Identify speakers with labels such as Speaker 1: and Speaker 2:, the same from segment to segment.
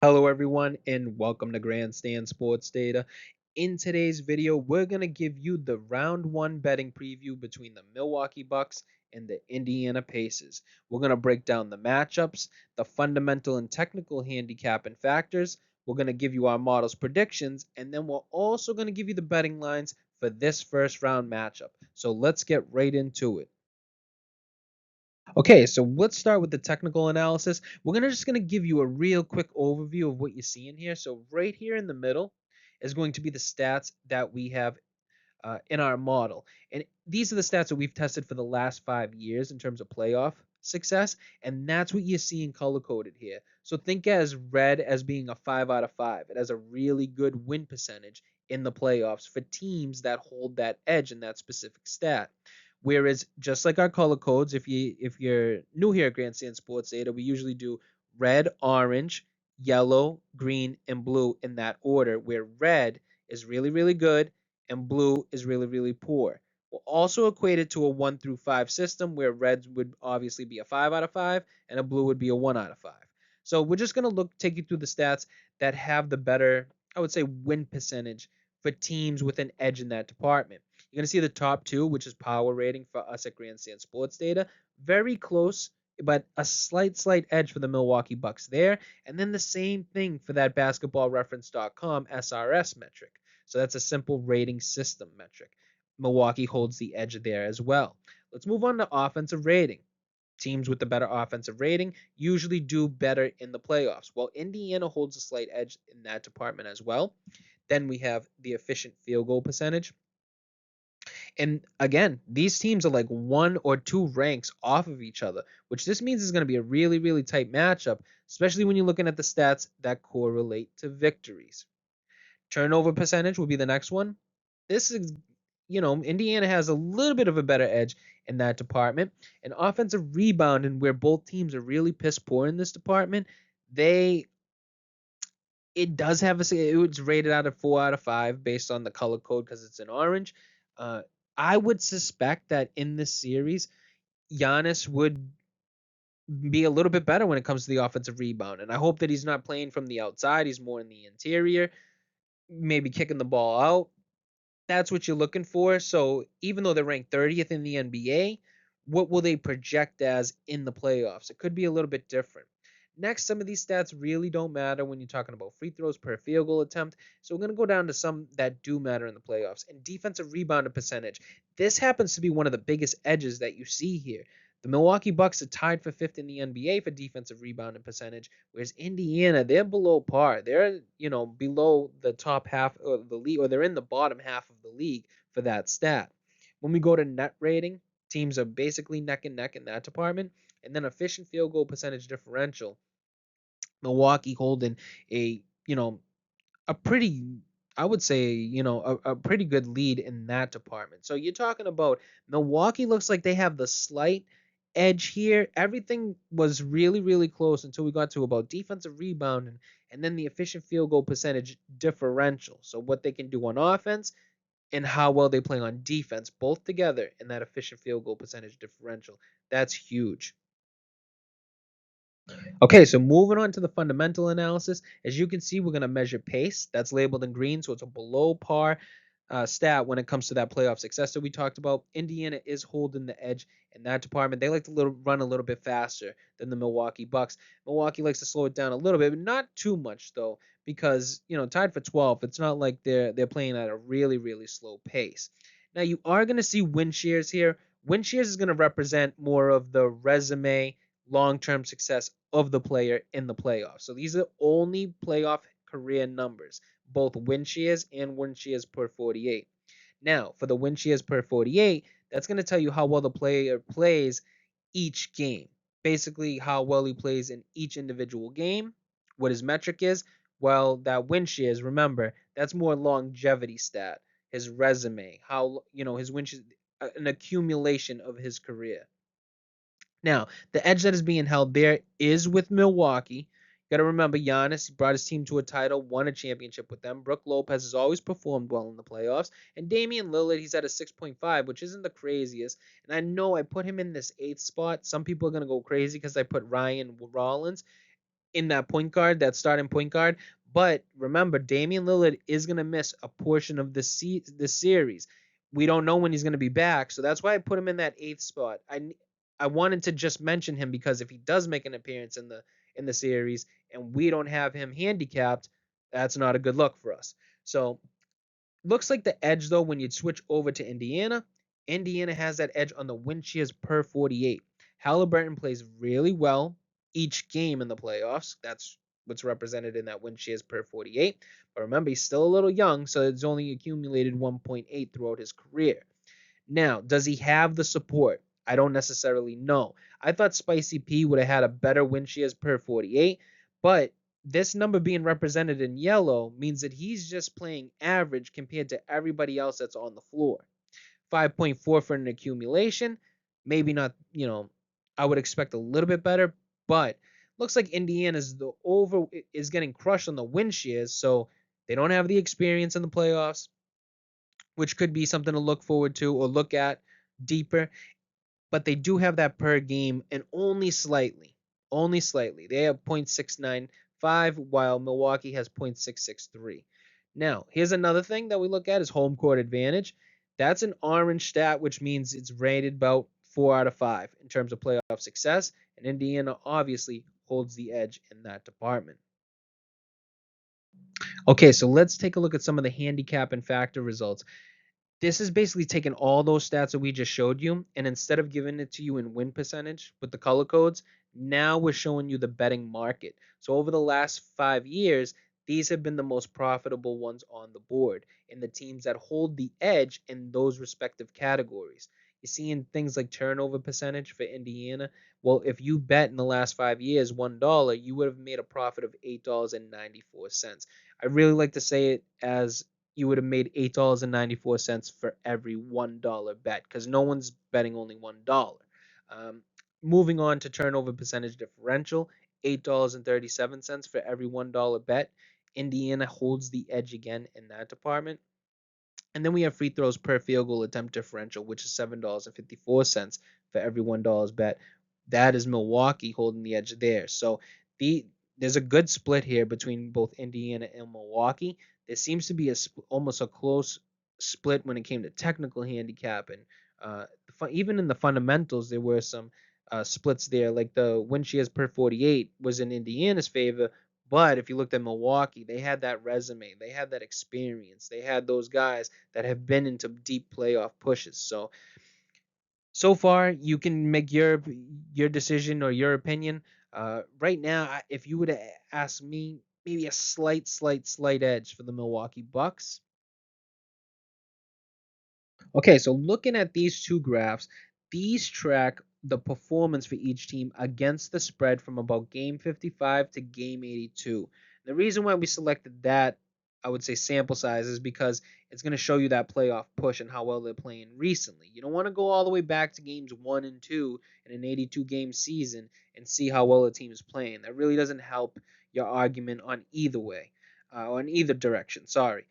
Speaker 1: Hello everyone and welcome to Grandstand Sports Data. In today's video, we're going to give you the round 1 betting preview between the Milwaukee Bucks and the Indiana Pacers. We're going to break down the matchups, the fundamental and technical handicap and factors. We're going to give you our models predictions, and then we're also going to give you the betting lines for this first round matchup. So let's get right into it. Okay, so let's start with the technical analysis. We're just gonna give you a real quick overview of what you see in here. So right here in the middle is going to be the stats that we have in our model, and these are the stats that we've tested for the last 5 years in terms of playoff success, and that's what you see in color coded here. So think as red as being a 5 out of 5. It has a really good win percentage in the playoffs for teams that hold that edge in that specific stat. Whereas just like our color codes, if you're new here at Grandstand Sports Data, we usually do red, orange, yellow, green, and blue in that order, where red is really, really good and blue is really, really poor. We'll also equate it to a 1 through 5 system where reds would obviously be a 5 out of 5 and a blue would be a 1 out of 5. So we're just going to take you through the stats that have the better, I would say, win percentage for teams with an edge in that department. You're going to see the top two, which is power rating for us at Grandstand Sports Data. Very close, but a slight edge for the Milwaukee Bucks there. And then the same thing for that basketballreference.com SRS metric. So that's a simple rating system metric. Milwaukee holds the edge there as well. Let's move on to offensive rating. Teams with the better offensive rating usually do better in the playoffs. Well, Indiana holds a slight edge in that department as well. Then we have the efficient field goal percentage. And again, these teams are like 1 or 2 ranks off of each other, which this means is going to be a really, really tight matchup, especially when you're looking at the stats that correlate to victories. Turnover percentage will be the next one. This is, Indiana has a little bit of a better edge in that department. And offensive rebound, and where both teams are really piss poor in this department, it does have it's rated out of 4 out of 5 based on the color code because it's in orange. Uh, I would suspect that in this series, Giannis would be a little bit better when it comes to the offensive rebound, and I hope that he's not playing from the outside. He's more in the interior, maybe kicking the ball out. That's what you're looking for. So even though they're ranked 30th in the NBA, what will they project as in the playoffs? It could be a little bit different. Next, some of these stats really don't matter when you're talking about free throws per field goal attempt. So we're going to go down to some that do matter in the playoffs. And defensive rebounding percentage. This happens to be one of the biggest edges that you see here. The Milwaukee Bucks are tied for 5th in the NBA for defensive rebounding percentage, whereas Indiana, they're below par. They're, below the top half of the league, or they're in the bottom half of the league for that stat. When we go to net rating, teams are basically neck and neck in that department. And then efficient field goal percentage differential, Milwaukee holding a, a pretty, I would say, a pretty good lead in that department. So you're talking about Milwaukee looks like they have the slight edge here. Everything was really, really close until we got to about defensive rebounding and then the efficient field goal percentage differential. So what they can do on offense and how well they play on defense, both together in that efficient field goal percentage differential. That's huge. Okay, so moving on to the fundamental analysis. As you can see, we're going to measure pace. That's labeled in green, so it's a below par stat when it comes to that playoff success that we talked about. Indiana is holding the edge in that department. They like to run a little bit faster than the Milwaukee Bucks. Milwaukee likes to slow it down a little bit, but not too much though, because tied for 12th. It's not like they're playing at a really, really slow pace. Now you are going to see win shares here. Win shares is going to represent more of the resume long-term success of the player in the playoffs. So these are only playoff career numbers, both win shares and win shares per 48. Now, for the win shares per 48, that's going to tell you how well the player plays each game. Basically, how well he plays in each individual game, what his metric is. Well, that win shares, remember, that's more longevity stat, his resume, how, his win shares, an accumulation of his career. Now, the edge that is being held there is with Milwaukee. You got to remember, Giannis brought his team to a title, won a championship with them. Brook Lopez has always performed well in the playoffs. And Damian Lillard, he's at a 6.5, which isn't the craziest. And I know I put him in this 8th spot. Some people are going to go crazy because I put Ryan Rollins. in that point guard, that starting point guard. But remember, Damian Lillard is going to miss a portion of the series. We don't know when he's going to be back, so that's why I put him in that 8th spot. I wanted to just mention him because if he does make an appearance in the series and we don't have him handicapped, that's not a good look for us. So looks like the edge though when you switch over to Indiana. Indiana has that edge on the win shares per 48. Halliburton plays really well each game in the playoffs. That's what's represented in that win shares per 48. But remember, he's still a little young, so it's only accumulated 1.8 throughout his career. Now, does he have the support? I don't necessarily know. I thought Spicy P would have had a better win shares per 48, but this number being represented in yellow means that he's just playing average compared to everybody else that's on the floor. 5.4 for an accumulation. Maybe not, I would expect a little bit better, but looks like Indiana's is getting crushed on the win shares, so they don't have the experience in the playoffs, which could be something to look forward to or look at deeper. But they do have that per game and only slightly. Only slightly. They have 0.695 while Milwaukee has 0.663. Now, here's another thing that we look at is home court advantage. That's an orange stat, which means it's rated about 4 out of 5 in terms of playoff success. And Indiana obviously holds the edge in that department. Okay, so let's take a look at some of the handicap and factor results. This is basically taking all those stats that we just showed you, and instead of giving it to you in win percentage with the color codes, now we're showing you the betting market. So over the last 5 years, these have been the most profitable ones on the board and the teams that hold the edge in those respective categories. You're seeing things like turnover percentage for Indiana. Well, if you bet in the last 5 years $1, you would have made a profit of $8.94. I really like to say it as you would have made $8.94 for every $1 bet because no one's betting only $1. Moving on to turnover percentage differential, $8.37 for every $1 bet. Indiana holds the edge again in that department. And then we have free throws per field goal attempt differential, which is $7.54 for every $1 bet. That is Milwaukee holding the edge there. So there's a good split here between both Indiana and Milwaukee. There seems to be almost a close split when it came to technical handicapping. Even in the fundamentals, there were some splits there. Like the win shares per 48 was in Indiana's favor, but if you looked at Milwaukee, they had that resume, they had that experience, they had those guys that have been into deep playoff pushes. So far, you can make your decision or your opinion. Right now, if you would ask me, maybe a slight edge for the Milwaukee Bucks. Okay, so looking at these two graphs, these track the performance for each team against the spread from about game 55 to game 82. The reason why we selected that, I would say, sample size is because it's going to show you that playoff push and how well they're playing recently. You don't want to go all the way back to games 1 and 2 in an 82 game season and see how well a team is playing. That really doesn't help your argument on either way, or in either direction. Sorry.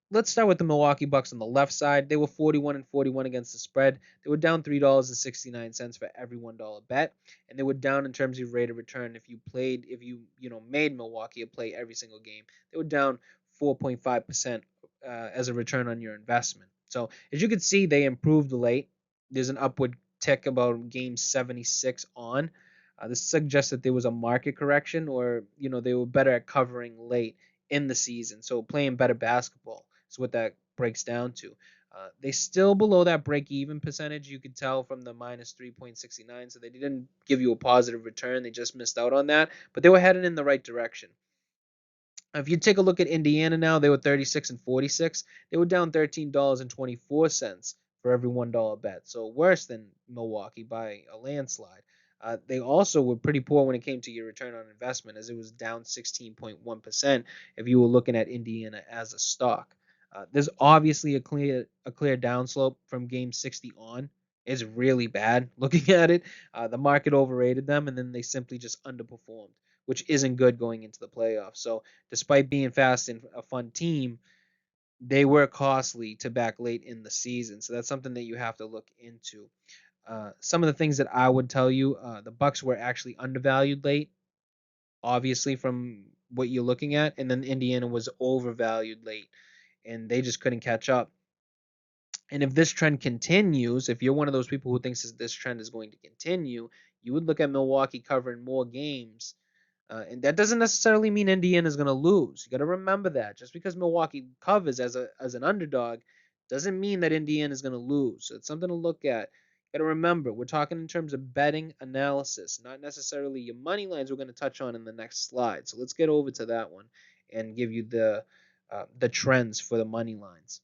Speaker 1: Let's start with the Milwaukee Bucks on the left side. They were 41 and 41 against the spread. They were down $3.69 for every $1 bet, and they were down in terms of rate of return. If you made Milwaukee a play every single game, they were down 4.5% as a return on your investment. So as you can see, they improved late. There's an upward tick about game 76 on. This suggests that there was a market correction, or they were better at covering late in the season, so playing better basketball is what that breaks down to. They still below that break-even percentage. You could tell from the minus 3.69, so they didn't give you a positive return. They just missed out on that, but they were headed in the right direction. If you take a look at Indiana now, they were 36 and 46. They were down $13.24 for every $1 bet, so worse than Milwaukee by a landslide. They also were pretty poor when it came to your return on investment, as it was down 16.1% if you were looking at Indiana as a stock. There's obviously a clear downslope from game 60 on. It's really bad looking at it. The market overrated them, and then they simply just underperformed, which isn't good going into the playoffs. So despite being fast and a fun team, they were costly to back late in the season. So that's something that you have to look into. Some of the things that I would tell you, the Bucks were actually undervalued late. obviously, from what you're looking at, and then Indiana was overvalued late, and they just couldn't catch up. And if this trend continues, if you're one of those people who thinks this trend is going to continue, you would look at Milwaukee covering more games. And that doesn't necessarily mean Indiana is going to lose. You got to remember that. Just because Milwaukee covers as an underdog doesn't mean that Indiana is going to lose. So it's something to look at. You got to remember, we're talking in terms of betting analysis, not necessarily your money lines we're going to touch on in the next slide. So let's get over to that one and give you the trends for the money lines.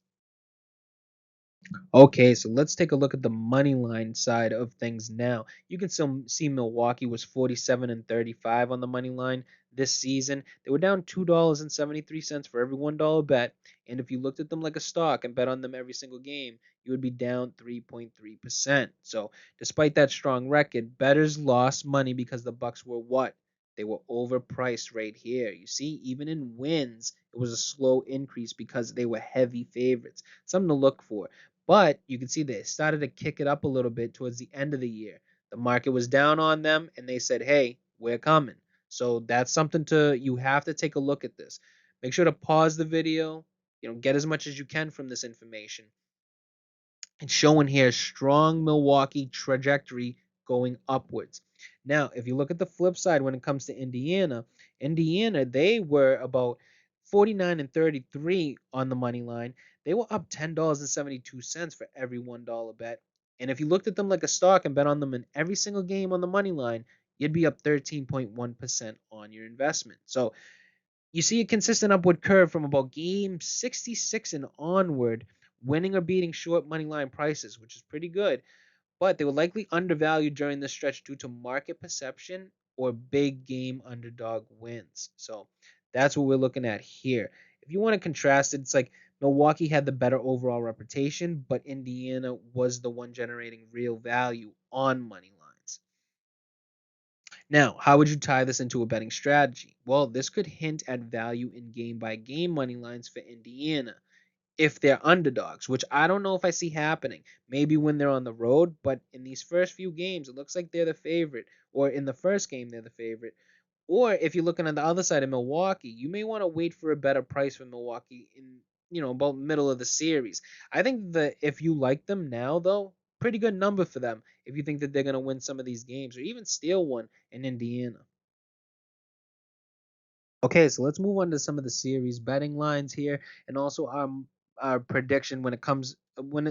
Speaker 1: Okay, so let's take a look at the money line side of things now. You can still see Milwaukee was 47 and 35 on the money line this season. They were down $2.73 for every $1 bet, and if you looked at them like a stock and bet on them every single game, you would be down 3.3%. So, despite that strong record, bettors lost money because the Bucks were what? They were overpriced right here. You see, even in wins, it was a slow increase because they were heavy favorites. Something to look for. But you can see they started to kick it up a little bit towards the end of the year. The market was down on them, and they said, "Hey, we're coming." So that's something you have to take a look at this. Make sure to pause the video, get as much as you can from this information. It's showing here strong Milwaukee trajectory going upwards. Now, if you look at the flip side when it comes to Indiana, they were about 49 and 33 on the money line. They were up $10.72 for every $1 bet. And if you looked at them like a stock and bet on them in every single game on the money line, you'd be up 13.1% on your investment. So you see a consistent upward curve from about game 66 and onward, winning or beating short money line prices, which is pretty good. But they were likely undervalued during this stretch due to market perception or big game underdog wins. So that's what we're looking at here. If you want to contrast it, it's like Milwaukee had the better overall reputation, but Indiana was the one generating real value on money lines. Now, how would you tie this into a betting strategy? Well, this could hint at value in game by game money lines for Indiana if they're underdogs, which I don't know if I see happening. Maybe when they're on the road, but in these first few games, it looks like they're the favorite, or in the first game, they're the favorite. Or if you're looking on the other side of Milwaukee, you may want to wait for a better price for Milwaukee in about middle of the series. I think that if you like them now, though, pretty good number for them if you think that they're going to win some of these games or even steal one in Indiana. Okay, so let's move on to some of the series betting lines here, and also our prediction when it comes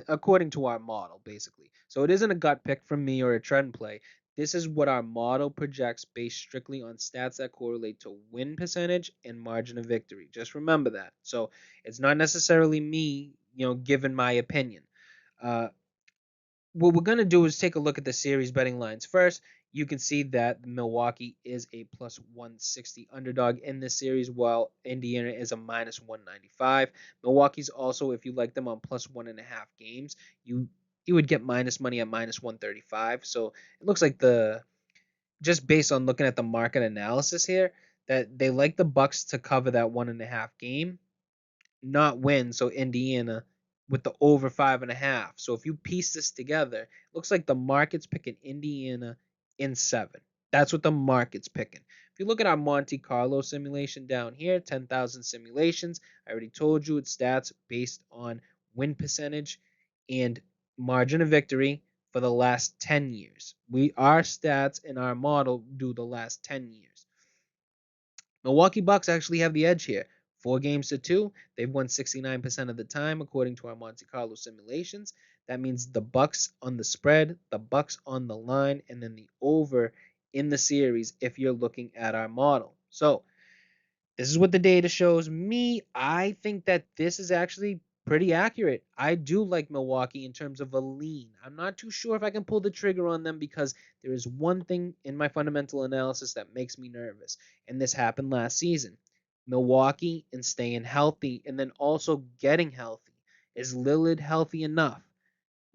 Speaker 1: according to our model, basically. So it isn't a gut pick from me or a trend play. This is what our model projects based strictly on stats that correlate to win percentage and margin of victory. Just remember that. So it's not necessarily me, giving my opinion. Uh, what we're going to do is take a look at the series betting lines. First, you can see that Milwaukee is a plus 160 underdog in this series, while Indiana is a minus 195. Milwaukee's also, if you like them on plus 1.5 games, you would get minus money at minus 135. So it looks like just based on looking at the market analysis here, that they like the Bucks to cover that 1.5 game, not win. So Indiana with the over 5.5. So if you piece this together, it looks like the market's picking Indiana in 7. That's what the market's picking. If you look at our Monte Carlo simulation down here, 10,000 simulations, I already told you it's stats based on win percentage and margin of victory for the last 10 years. Our stats in our model do the last 10 years. Milwaukee Bucks actually have the edge here. 4 games to 2. They've won 69% of the time according to our Monte Carlo simulations. That means the Bucks on the spread, the Bucks on the line, and then the over in the series if you're looking at our model. So this is what the data shows me. I think that this is actually pretty accurate. I do like Milwaukee in terms of a lean. I'm not too sure if I can pull the trigger on them because there is one thing in my fundamental analysis that makes me nervous, and this happened last season. Milwaukee and staying healthy and then also getting healthy. Is Lillard healthy enough?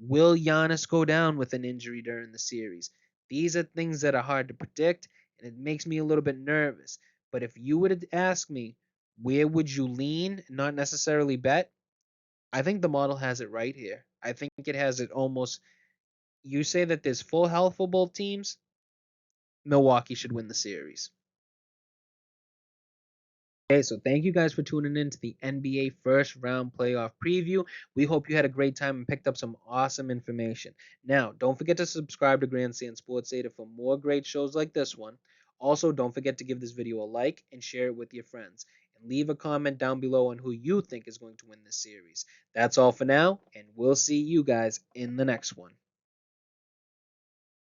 Speaker 1: Will Giannis go down with an injury during the series? These are things that are hard to predict, and it makes me a little bit nervous. But if you would have me, where would you lean, not necessarily bet? I think the model has it right here. I think it has it almost. You say that there's full health for both teams. Milwaukee should win the series. Okay, so thank you guys for tuning in to the NBA first round playoff preview. We hope you had a great time and picked up some awesome information. Now, don't forget to subscribe to Grandstand Sports Data for more great shows like this one. Also, don't forget to give this video a like and share it with your friends. And leave a comment down below on who you think is going to win this series. That's all for now, and we'll see you guys in the next one.